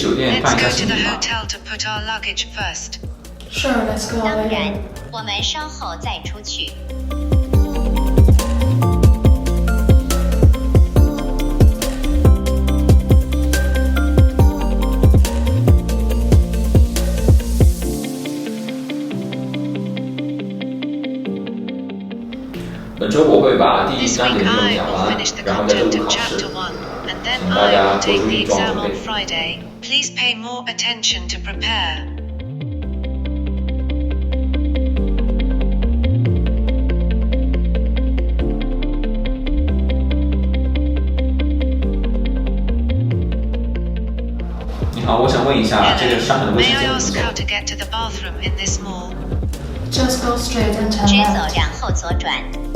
酒店办一下 Let's go 行 to 李 the 吗？ hotel to put our luggage first. Sure, let's go 当然 later.，我们稍后再出去。本周我会把第 This 3 week 节内容 I 讲 will 完， finish the 然后在周 content 五 of 考试。 Chapter 1, and then 大 I 家 will 多 take 注 the 意装 exam 准 on 备。 Friday. Please pay more attention to prepare. 你好，我想问一下，这个商场的卫 May 生 I 间怎么 ask 走？ how to get to the bathroom in this mall? Just go straight and turn 直走， left. 然后左转。